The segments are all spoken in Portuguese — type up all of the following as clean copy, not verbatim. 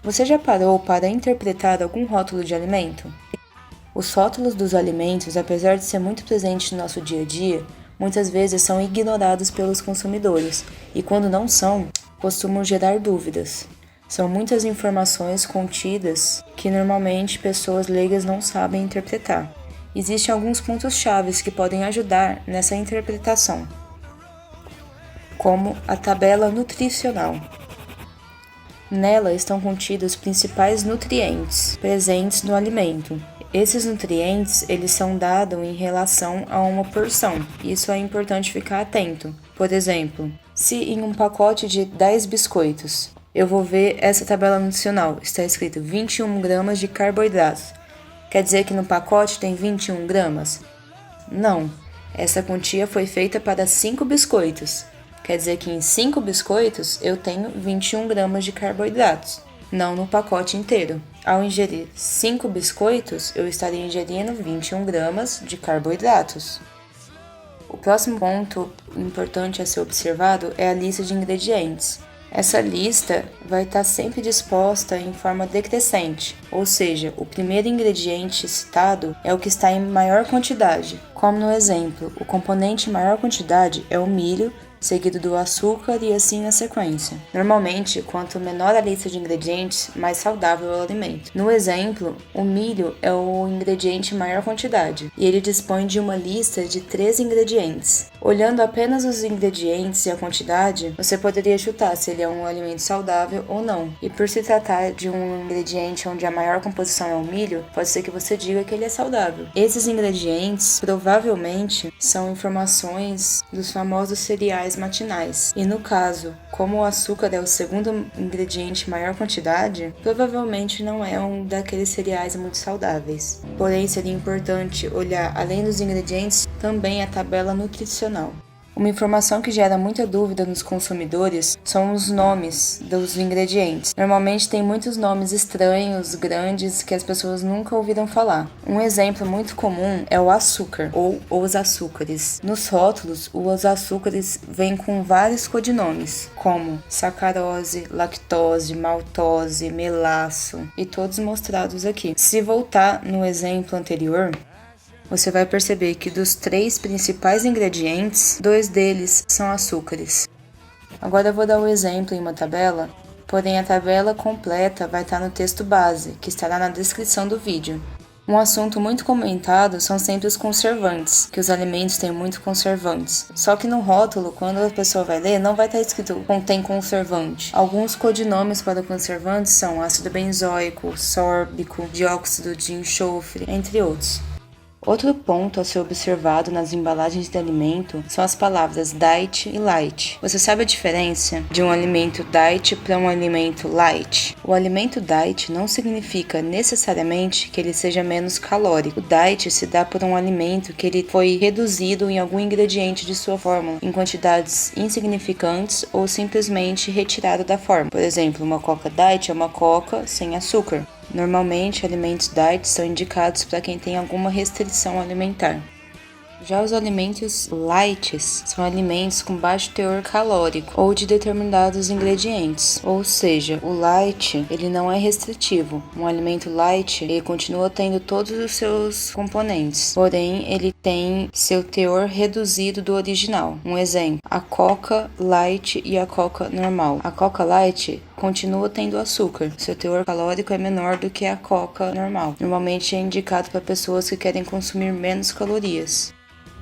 Você já parou para interpretar algum rótulo de alimento? Os rótulos dos alimentos, apesar de ser muito presentes no nosso dia a dia, muitas vezes são ignorados pelos consumidores e, quando não são, costumam gerar dúvidas. São muitas informações contidas que normalmente pessoas leigas não sabem interpretar. Existem alguns pontos-chave que podem ajudar nessa interpretação, como a tabela nutricional. Nela estão contidos os principais nutrientes presentes no alimento. Esses nutrientes, eles são dados em relação a uma porção. Isso é importante ficar atento. Por exemplo, se em um pacote de 10 biscoitos, eu vou ver essa tabela nutricional, está escrito 21 gramas de carboidratos. Quer dizer que no pacote tem 21 gramas? Não, essa quantia foi feita para 5 biscoitos. Quer dizer que em 5 biscoitos eu tenho 21 gramas de carboidratos, não no pacote inteiro. Ao ingerir 5 biscoitos, eu estaria ingerindo 21 gramas de carboidratos. O próximo ponto importante a ser observado é a lista de ingredientes. Essa lista vai estar sempre disposta em forma decrescente, ou seja, o primeiro ingrediente citado é o que está em maior quantidade. Como no exemplo, o componente em maior quantidade é o milho, seguido do açúcar e assim na sequência. Normalmente, quanto menor a lista de ingredientes, mais saudável é o alimento. No exemplo, o milho é o ingrediente em maior quantidade e ele dispõe de uma lista de 3 ingredientes. Olhando apenas os ingredientes e a quantidade, você poderia chutar se ele é um alimento saudável ou não. E por se tratar de um ingrediente onde a maior composição é o milho, pode ser que você diga que ele é saudável. Esses ingredientes provavelmente são informações dos famosos cereais matinais. E no caso, como o açúcar é o segundo ingrediente em maior quantidade, provavelmente não é um daqueles cereais muito saudáveis. Porém, seria importante olhar, além dos ingredientes, também a tabela nutricional. Uma informação que gera muita dúvida nos consumidores são os nomes dos ingredientes. Normalmente tem muitos nomes estranhos, grandes, que as pessoas nunca ouviram falar. Um exemplo muito comum é o açúcar, ou os açúcares. Nos rótulos, os açúcares vêm com vários codinomes, como sacarose, lactose, maltose, melaço, e todos mostrados aqui. Se voltar no exemplo anterior, você vai perceber que dos 3 principais ingredientes, 2 deles são açúcares. Agora eu vou dar um exemplo em uma tabela, porém a tabela completa vai estar no texto base, que estará na descrição do vídeo. Um assunto muito comentado são sempre os conservantes, que os alimentos têm muito conservantes. Só que no rótulo, quando a pessoa vai ler, não vai estar escrito contém conservante. Alguns codinomes para conservantes são ácido benzoico, sórbico, dióxido de enxofre, entre outros. Outro ponto a ser observado nas embalagens de alimento são as palavras diet e light. Você sabe a diferença de um alimento diet para um alimento light? O alimento diet não significa necessariamente que ele seja menos calórico. O diet se dá por um alimento que ele foi reduzido em algum ingrediente de sua fórmula, em quantidades insignificantes ou simplesmente retirado da fórmula. Por exemplo, uma Coca Diet é uma Coca sem açúcar. Normalmente, alimentos diet são indicados para quem tem alguma restrição alimentar. Já os alimentos light são alimentos com baixo teor calórico ou de determinados ingredientes. Ou seja, o light ele não é restritivo. Um alimento light ele continua tendo todos os seus componentes, porém ele tem seu teor reduzido do original. Um exemplo, a Coca Light e a Coca normal. A Coca Light continua tendo açúcar. Seu teor calórico é menor do que a Coca normal. Normalmente é indicado para pessoas que querem consumir menos calorias.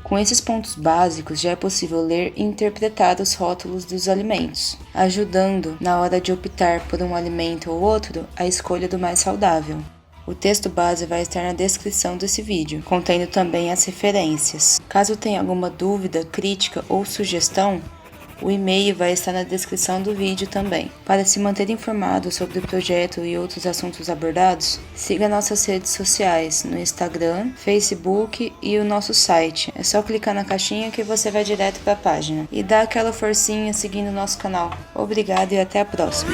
Com esses pontos básicos, já é possível ler e interpretar os rótulos dos alimentos, ajudando, na hora de optar por um alimento ou outro, a escolha do mais saudável. O texto base vai estar na descrição desse vídeo, contendo também as referências. Caso tenha alguma dúvida, crítica ou sugestão, o e-mail vai estar na descrição do vídeo também. Para se manter informado sobre o projeto e outros assuntos abordados, siga nossas redes sociais no Instagram, Facebook e o nosso site. É só clicar na caixinha que você vai direto para a página. E dá aquela forcinha seguindo o nosso canal. Obrigado e até a próxima!